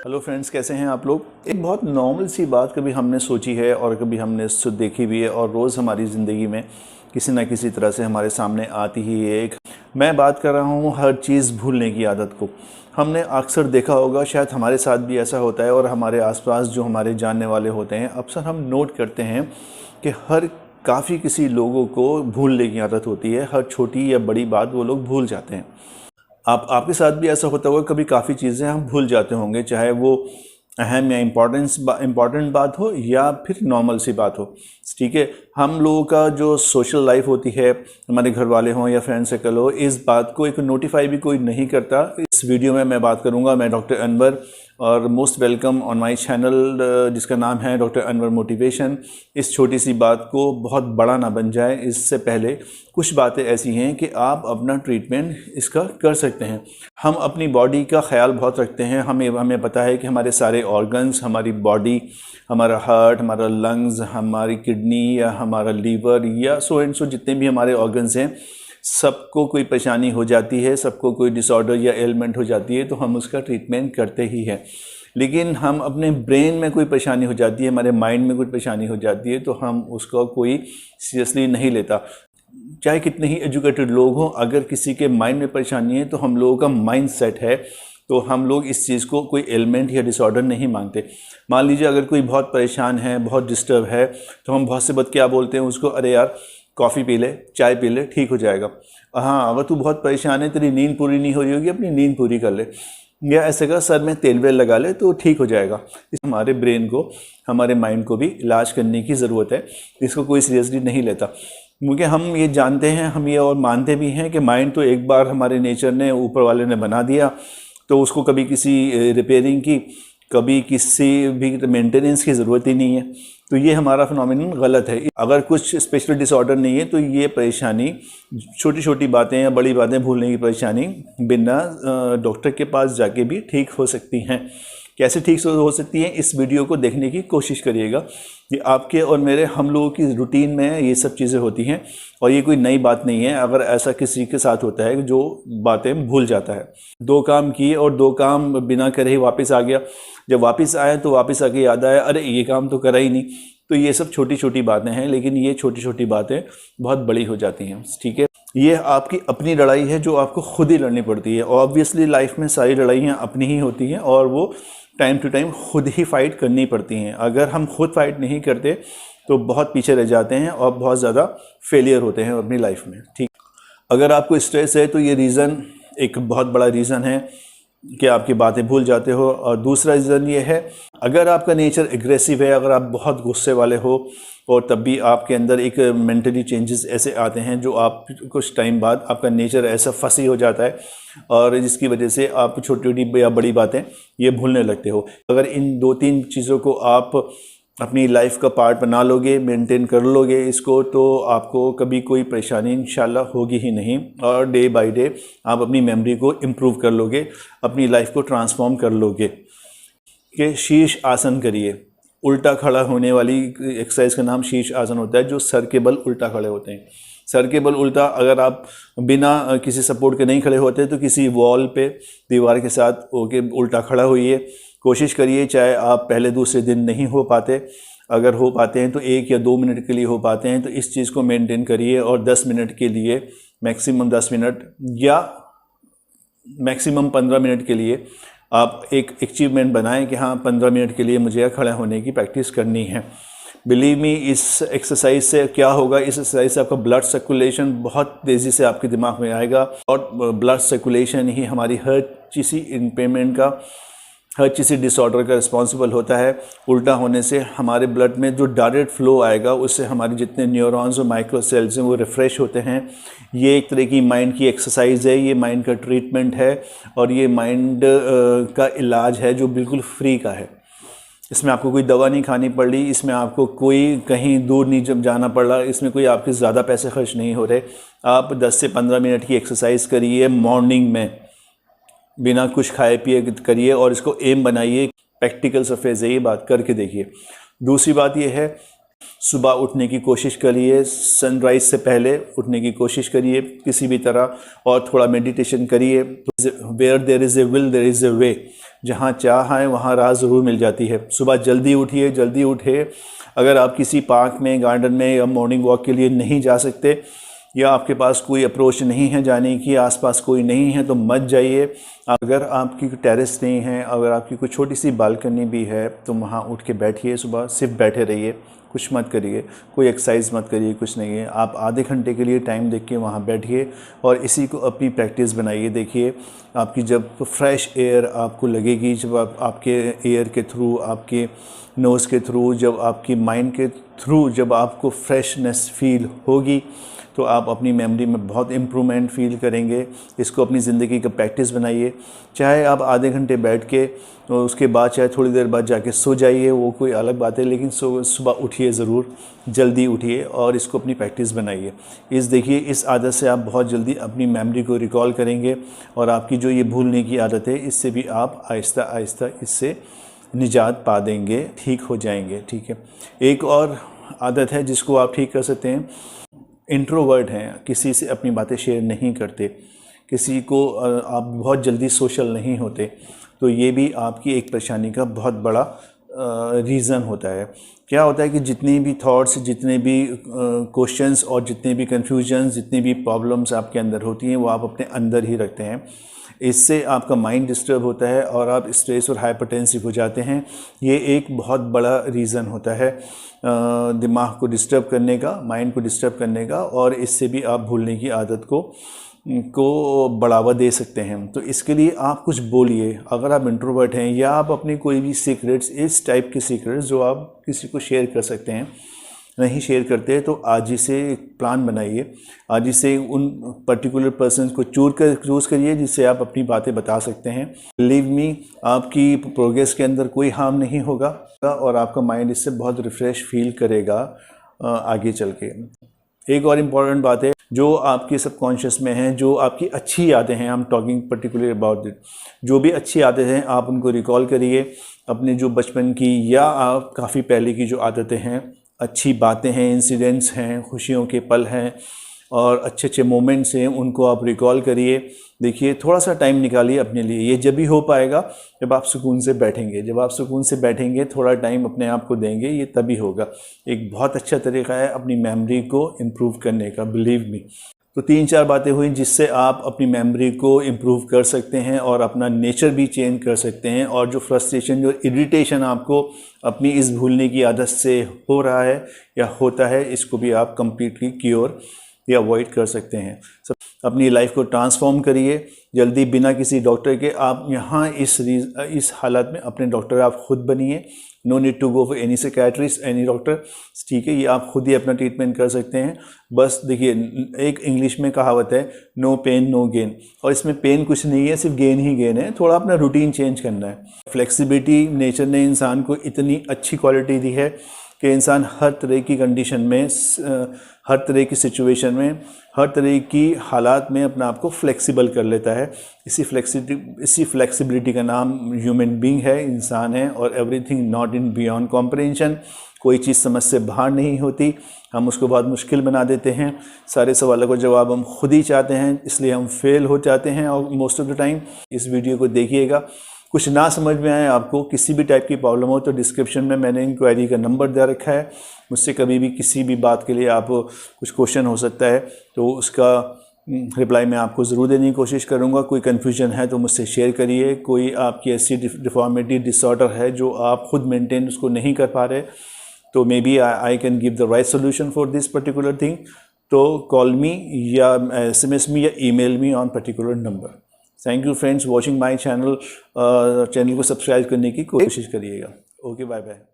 Hello friends, कैसे हैं आप लोग। एक बहुत नॉर्मल सी बात कभी हमने सोची है और कभी हमने देखी भी है और रोज़ हमारी ज़िंदगी में किसी ना किसी तरह से हमारे सामने आती ही है। मैं बात कर रहा हूँ हर चीज़ भूलने की आदत को। हमने अक्सर देखा होगा, शायद हमारे साथ भी ऐसा होता है और हमारे आसपास जो हमारे जानने वाले होते हैं, अक्सर हम नोट करते हैं कि काफ़ी किसी लोगों को भूलने की आदत होती है। हर छोटी या बड़ी बात वो लोग भूल जाते हैं। आपके साथ भी ऐसा होता होगा, कभी काफ़ी चीज़ें हम भूल जाते होंगे, चाहे वो अहम या इम्पॉर्टेंट बात हो या फिर नॉर्मल सी बात हो। ठीक है, हम लोगों का जो सोशल लाइफ होती है, हमारे घर वाले हों या फ्रेंड सर्कल हो, इस बात को एक नोटिफाई भी कोई नहीं करता। इस वीडियो में मैं बात करूंगा, मैं डॉक्टर अनवर, और most welcome on my channel जिसका नाम है डॉक्टर अनवर मोटिवेशन। इस छोटी सी बात को बहुत बड़ा ना बन जाए, इससे पहले कुछ बातें ऐसी हैं कि आप अपना ट्रीटमेंट इसका कर सकते हैं। हम अपनी बॉडी का ख्याल बहुत रखते हैं। हमें पता है कि हमारे सारे ऑर्गन्स, हमारी बॉडी, हमारा हार्ट, हमारा लंग्स, हमारी किडनी या हमारा लीवर या सो एंड सो जितने भी हमारे ऑर्गन्स हैं, सबको कोई परेशानी हो जाती है, सबको कोई डिसऑर्डर या एलिमेंट हो जाती है तो हम उसका ट्रीटमेंट करते ही हैं। लेकिन हम अपने ब्रेन में कोई परेशानी हो जाती है, हमारे माइंड में कोई परेशानी हो जाती है तो हम उसका कोई सीरियसली नहीं लेता। चाहे कितने ही एजुकेटेड लोग हों, अगर किसी के माइंड में परेशानी है तो हम लोगों का माइंड सेट है, तो हम लोग इस चीज़ को कोई एलिमेंट या डिसऑर्डर नहीं मानते। मान लीजिए अगर कोई बहुत परेशान है, बहुत डिस्टर्ब है, तो हम बहुत से बात क्या बोलते हैं उसको, अरे यार कॉफ़ी पी ले, चाय पी ले, ठीक हो जाएगा। हाँ, अगर तू बहुत परेशान है, तेरी नींद पूरी नहीं हो रही होगी, अपनी नींद पूरी कर ले, या ऐसे का सर में तेल वेल लगा ले तो ठीक हो जाएगा। इस हमारे ब्रेन को, हमारे माइंड को भी इलाज करने की ज़रूरत है, इसको कोई सीरियसली नहीं लेता। क्योंकि हम ये जानते हैं, हम ये और मानते भी हैं कि माइंड तो एक बार हमारे नेचर ने, ऊपर वाले ने बना दिया, तो उसको कभी किसी रिपेयरिंग की, कभी किसी भी मेंटेनेंस की ज़रूरत ही नहीं है। तो ये हमारा फिनोमिनन गलत है। अगर कुछ स्पेशल डिसऑर्डर नहीं है तो ये परेशानी, छोटी छोटी बातें या बड़ी बातें भूलने की परेशानी, बिना डॉक्टर के पास जाके भी ठीक हो सकती हैं। कैसे ठीक हो सकती हैं, इस वीडियो को देखने की कोशिश करिएगा। कि आपके और मेरे, हम लोगों की रूटीन में ये सब चीज़ें होती हैं और ये कोई नई बात नहीं है। अगर ऐसा किसी के साथ होता है जो बातें भूल जाता है, 2 काम किए और 2 काम बिना करे ही वापस आ गया, जब वापस आए तो वापस आके याद आया, अरे ये काम तो करा ही नहीं। तो ये सब छोटी छोटी बातें हैं, लेकिन ये छोटी छोटी बातें बहुत बड़ी हो जाती हैं। ठीक है, ये आपकी अपनी लड़ाई है जो आपको खुद ही लड़नी पड़ती है। ऑब्वियसली लाइफ में सारी लड़ाइयाँ अपनी ही होती हैं और वो टाइम टू टाइम खुद ही फाइट करनी पड़ती हैं। अगर हम खुद फाइट नहीं करते तो बहुत पीछे रह जाते हैं और बहुत ज़्यादा फेलियर होते हैं अपनी लाइफ में। ठीक, अगर आपको स्ट्रेस है तो ये रीज़न एक बहुत बड़ा रीज़न है कि आपकी बातें भूल जाते हो। और दूसरा रीज़न ये है, अगर आपका नेचर एग्रेसिव है, अगर आप बहुत गुस्से वाले हो और तब भी आपके अंदर एक मेंटली चेंजेस ऐसे आते हैं जो आप कुछ टाइम बाद आपका नेचर ऐसा फंसी हो जाता है और जिसकी वजह से आप छोटी छोटी या बड़ी बातें ये भूलने लगते हो। अगर इन 2-3 चीज़ों को आप अपनी लाइफ का पार्ट बना लोगे, मेंटेन कर लोगे इसको, तो आपको कभी कोई परेशानी इंशाल्लाह होगी ही नहीं। और डे बाय डे आप अपनी मेमोरी को इम्प्रूव कर लोगे, अपनी लाइफ को ट्रांसफॉर्म कर लोगे। कि शीर्ष आसन करिए, उल्टा खड़ा होने वाली एक्सरसाइज का नाम शीर्ष आसन होता है, जो सर के बल उल्टा खड़े होते हैं। सर के बल उल्टा, अगर आप बिना किसी सपोर्ट के नहीं खड़े होते तो किसी वॉल पे, दीवार के साथ होके उल्टा खड़ा होइए, कोशिश करिए। चाहे आप पहले दूसरे दिन नहीं हो पाते, अगर हो पाते हैं तो 1 या 2 मिनट के लिए हो पाते हैं तो इस चीज़ को मेंटेन करिए। और 10 मिनट के लिए, मैक्सिमम 10 मिनट या मैक्सिमम 15 मिनट के लिए आप एक अचीवमेंट बनाएं कि हाँ 15 मिनट के लिए मुझे खड़ा होने की प्रैक्टिस करनी है। बिलीव मी, इस एक्सरसाइज से क्या होगा, इस एक्सरसाइज से आपका ब्लड सर्कुलेशन बहुत तेज़ी से आपके दिमाग में आएगा और ब्लड सर्कुलेशन ही हमारी हर चीज़ इम्पेयरमेंट का, हर चीज़ डिसऑर्डर का रिस्पॉन्सिबल होता है। उल्टा होने से हमारे ब्लड में जो डायरेक्ट फ्लो आएगा उससे हमारे जितने न्यूरॉन्स और माइक्रो सेल्स हैं वो रिफ़्रेश होते हैं। ये एक तरह की माइंड की एक्सरसाइज है, ये माइंड का ट्रीटमेंट है और ये माइंड का इलाज है जो बिल्कुल फ्री का है। इसमें आपको कोई दवा नहीं खानी पड़ रही, इसमें आपको कोई कहीं दूर नहीं जब जाना पड़ रहा, इसमें कोई आपके ज़्यादा पैसे खर्च नहीं हो रहे। आप 10 से 15 मिनट की एक्सरसाइज करिए मॉर्निंग में, बिना कुछ खाए पिए करिए और इसको एम बनाइए। प्रैक्टिकल सरफेस है, ये बात करके देखिए। दूसरी बात ये है सुबह उठने की कोशिश करिए, सनराइज से पहले उठने की कोशिश करिए किसी भी तरह, और थोड़ा मेडिटेशन करिए। Where there is a will there is a way, जहाँ चाह है वहाँ राह ज़रूर मिल जाती है। सुबह जल्दी उठिए, जल्दी उठे। अगर आप किसी पार्क में, गार्डन में या मॉर्निंग वॉक के लिए नहीं जा सकते, या आपके पास कोई अप्रोच नहीं है जाने की, आसपास कोई नहीं है, तो मत जाइए। अगर आपकी टेरेस नहीं है, अगर आपकी कोई छोटी सी बालकनी भी है, तो वहाँ उठ के बैठिए। सुबह सिर्फ बैठे रहिए, कुछ मत करिए, कोई एक्सरसाइज मत करिए, कुछ नहीं है। आप आधे घंटे के लिए टाइम देख के वहाँ बैठिए और इसी को अपनी प्रैक्टिस बनाइए। देखिए आपकी जब फ्रेश एयर आपको लगेगी, जब आपके एयर के थ्रू, आपके नोज़ के थ्रू, जब आपकी माइंड के थ्रू जब आपको फ्रेशनेस फील होगी, तो आप अपनी मेमोरी में बहुत इम्प्रूवमेंट फील करेंगे। इसको अपनी ज़िंदगी का प्रैक्टिस बनाइए। चाहे आप आधे घंटे बैठ के और उसके बाद चाहे थोड़ी देर बाद जाके सो जाइए, वो कोई अलग बात है, लेकिन सुबह उठिए ज़रूर, जल्दी उठिए और इसको अपनी प्रैक्टिस बनाइए। देखिए इस आदत से आप बहुत जल्दी अपनी मेमोरी को रिकॉल करेंगे और आपकी जो ये भूलने की आदत है, इससे भी आप आहिस्ता आहिस्ता इससे निजात पा देंगे, ठीक हो जाएंगे। ठीक है, एक और आदत है जिसको आप ठीक कर सकते हैं। इंट्रोवर्ट हैं, किसी से अपनी बातें शेयर नहीं करते, किसी को आप बहुत जल्दी सोशल नहीं होते, तो ये भी आपकी एक परेशानी का बहुत बड़ा रीज़न होता है। क्या होता है कि जितनी भी थॉट्स, जितने भी क्वेश्चंस और जितने भी कन्फ्यूजन्स, जितनी भी प्रॉब्लम्स आपके अंदर होती हैं, वो आप अपने अंदर ही रखते हैं। इससे आपका माइंड डिस्टर्ब होता है और आप स्ट्रेस और हाइपरटेंसिव हो जाते हैं। ये एक बहुत बड़ा रीज़न होता है दिमाग को डिस्टर्ब करने का, माइंड को डिस्टर्ब करने का, और इससे भी आप भूलने की आदत को बढ़ावा दे सकते हैं। तो इसके लिए आप कुछ बोलिए। अगर आप इंट्रोवर्ट हैं या आप अपनी कोई भी सीक्रेट्स, इस टाइप के सीक्रेट्स जो आप किसी को शेयर कर सकते हैं, नहीं शेयर करते, तो आज ही से एक प्लान बनाइए। आज ही से उन पर्टिकुलर पर्सन को चूज़ करिए जिससे आप अपनी बातें बता सकते हैं। बिलीव मी, आपकी प्रोग्रेस के अंदर कोई हार्म नहीं होगा और आपका माइंड इससे बहुत रिफ़्रेश फील करेगा आगे चल के। एक और इम्पॉर्टेंट बात है, जो आपके सबकॉन्शियस में है, जो आपकी अच्छी यादें हैं, I am talking particularly about it, जो भी अच्छी आदतें हैं आप उनको रिकॉल करिए। अपने जो बचपन की या आप काफ़ी पहले की जो आदतें हैं, अच्छी बातें हैं, इंसिडेंट्स हैं, खुशियों के पल हैं और अच्छे अच्छे मोमेंट्स हैं, उनको आप रिकॉल करिए। देखिए थोड़ा सा टाइम निकालिए अपने लिए। ये जब भी हो पाएगा जब आप सुकून से बैठेंगे। जब आप सुकून से बैठेंगे, थोड़ा टाइम अपने आप को देंगे, ये तभी होगा। एक बहुत अच्छा तरीका है अपनी मेमोरी को इम्प्रूव करने का, बिलीव मी। तो 3-4 बातें हुई जिससे आप अपनी मेमोरी को इम्प्रूव कर सकते हैं और अपना नेचर भी चेंज कर सकते हैं। और जो फ्रस्ट्रेशन, जो इरिटेशन आपको अपनी इस भूलने की आदत से हो रहा है या होता है, इसको भी आप कम्प्लीटली क्योर या अवॉइड कर सकते हैं। अपनी लाइफ को ट्रांसफॉर्म करिए जल्दी, बिना किसी डॉक्टर के। आप यहाँ इस हालत में अपने डॉक्टर आप खुद बनिए। No need to go for any psychiatrist, any doctor. ठीक है, ये आप खुद ही अपना ट्रीटमेंट कर सकते हैं। बस देखिए, एक इंग्लिश में कहावत है, नो पेन नो गेन, और इसमें पेन कुछ नहीं है, सिर्फ गेन ही गेन है। थोड़ा अपना रूटीन चेंज करना है। फ्लेक्सिबिलिटी, नेचर ने इंसान को इतनी अच्छी क्वालिटी दी है कि इंसान हर तरह की कंडीशन में, हर तरह की सिचुएशन में, हर तरह की हालात में अपने आप को फ्लेक्सिबल कर लेता है। इसी फ्लेक्सिबिलिटी का नाम ह्यूमन बीइंग है, इंसान है। और everything not in beyond comprehension, कोई चीज़ समझ से बाहर नहीं होती, हम उसको बहुत मुश्किल बना देते हैं। सारे सवालों को जवाब हम खुद ही चाहते हैं, इसलिए हम फेल हो जाते हैं और मोस्ट ऑफ द टाइम। इस वीडियो को देखिएगा। कुछ ना समझ में आए, आपको किसी भी टाइप की प्रॉब्लम हो, तो डिस्क्रिप्शन में मैंने इंक्वायरी का नंबर दे रखा है। मुझसे कभी भी किसी भी बात के लिए आप कुछ क्वेश्चन हो सकता है, तो उसका रिप्लाई मैं आपको ज़रूर देने की कोशिश करूँगा। कोई कन्फ्यूजन है तो मुझसे शेयर करिए। कोई आपकी ऐसी डिफॉर्मिटी, डिसऑर्डर है जो आप खुद मेंटेन उसको नहीं कर पा रहे, तो maybe I can give the right solution for this particular thing. तो कॉल मी या SMS मी या email me on particular number. Thank you friends watching my channel. Channel को सब्सक्राइब करने की कोशिश करिएगा। Okay, bye bye.